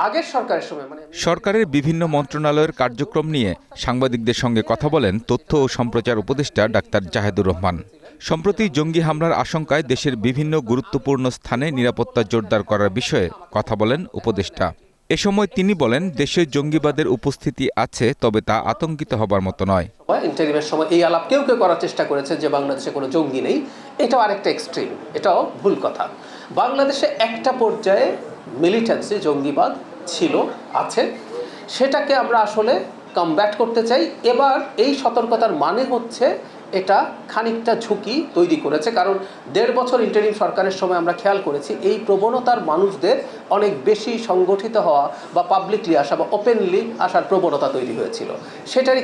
আগের সরকারের সময় সরকারের বিভিন্ন মন্ত্রণালয়ের কার্যক্রম নিয়ে সাংবাদিকদের সঙ্গে কথা বলেন তথ্য ও সম্প্রচার উপদেষ্টা ডাক্তার জাহেদুর রহমান। সম্প্রতি জঙ্গি হামলার আশঙ্কায় দেশের বিভিন্ন গুরুত্বপূর্ণ স্থানে নিরাপত্তা জোরদার করার বিষয়ে কথা বলেন উপদেষ্টা। এ সময় তিনি বলেন, দেশে জঙ্গিবাদের উপস্থিতি আছে, তবে তা আতঙ্কিত হবার মতো নয়। ইন্টারিমের সময় এই আলাপ কেউ করার চেষ্টা করেছে যে বাংলাদেশে কোনো জঙ্গি নেই, এটাও আরেকটা এক্সট্রিম, এটাও ভুল কথা। বাংলাদেশে একটা পর্যায়ে মিলিটেন্সি জঙ্গিবাদ ছিল, আছে, সেটাকে আমরা আসলে কমব্যাট করতে চাই। এবার এই সতর্কতার মানে হচ্ছে এটা খানিকটা ঝুঁকি তৈরি করেছে, কারণ 1.5 বছর ইন্টারিম সরকারের সময় আমরা খেয়াল করেছি এই প্রবণতার মানুষদের অনেক বেশি সংগঠিত হওয়া বা পাবলিকলি আসা বা ওপেনলি আসার প্রবণতা তৈরি হয়েছিল। সেটারই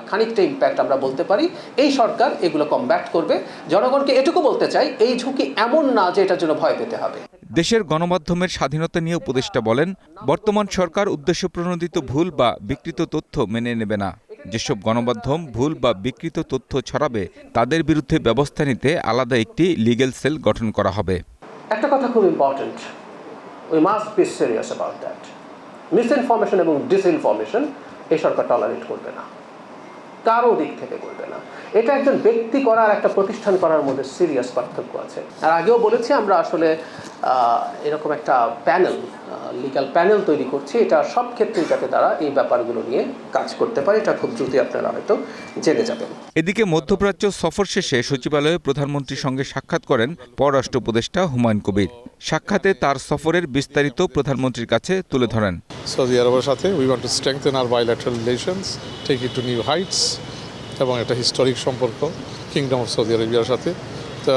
খানিকটা ইম্প্যাক্ট আমরা বলতে পারি। এই সরকার এগুলো কমব্যাট করবে। জনগণকে এটুকু বলতে চাই, এই ঝুঁকি এমন না যে এটার জন্য ভয় পেতে হবে। দেশের গণমাধ্যমের স্বাধীনতা নিয়ে উপদেষ্টা বলেন, বর্তমান সরকার উদ্দেশ্যপ্রণোদিত ভুল বা বিকৃত তথ্য মেনে নেবে না। যেসব গণমাধ্যম ভুল বা বিকৃত তথ্য ছড়াবে তাদের বিরুদ্ধে ব্যবস্থা নিতে আলাদা একটি লিগ্যাল সেল গঠন করা হবে। একটা কথা খুব important, we must be serious about that. Misinformation এবং ডিসইনফরমেশন এই সরকার টলারেট করবে না, কারো দিক থেকে করবে না। এটা একজন ব্যক্তি করার একটা প্রতিষ্ঠান করার মধ্যে সিরিয়াস পার্থক্য আছে। আর আগেও বলেছি আমরা আসলে এরকম একটা প্যানেল, লিগ্যাল প্যানেল তৈরি করছি, এটা সব ক্ষেত্রে যাতে তারা এই ব্যাপারগুলো নিয়ে কাজ করতে পারে, এটা খুব দ্রুতই আপনারা হয়তো জেনে যাবেন। এদিকে মধ্যপ্রাচ্য সফর শেষে সচিবালয়ে প্রধানমন্ত্রীর সঙ্গে সাক্ষাৎ করেন পররাষ্ট্র উপদেষ্টা হুমায়ুন কবির। সাক্ষাতে তার সফরের বিস্তারিত প্রধানমন্ত্রীর কাছে তুলে ধরেন। সৌদি আরবের সাথে we want to strengthen our bilateral relations, take it to new heights, এবং একটা হিস্টোরিক সম্পর্ক কিংডম অফ সৌদি আরবিয়ার সাথে। তো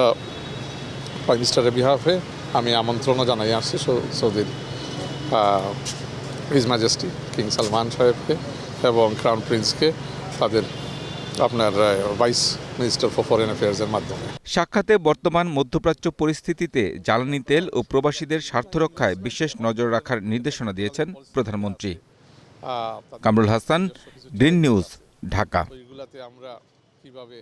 প্রাইম মিনিস্টারের বিহাফে আমি আমন্ত্রণও জানাই আসছি সৌদির হিজ ম্যাজেস্টি কিং সালমান সাহেবকে এবং ক্রাউন প্রিন্সকে তাদের আপনার ভাইস মিনিস্টার ফর ফরেন অ্যাফেয়ার্সের মাধ্যমে। সাক্ষাতে বর্তমান মধ্যপ্রাচ্য পরিস্থিতিতে জ্বালানি তেল ও প্রবাসীদের স্বার্থ রক্ষায় বিশেষ নজর রাখার নির্দেশনা দিয়েছেন প্রধানমন্ত্রী। Kamrul Hasan, green news, Dhaka. আমরা কিভাবে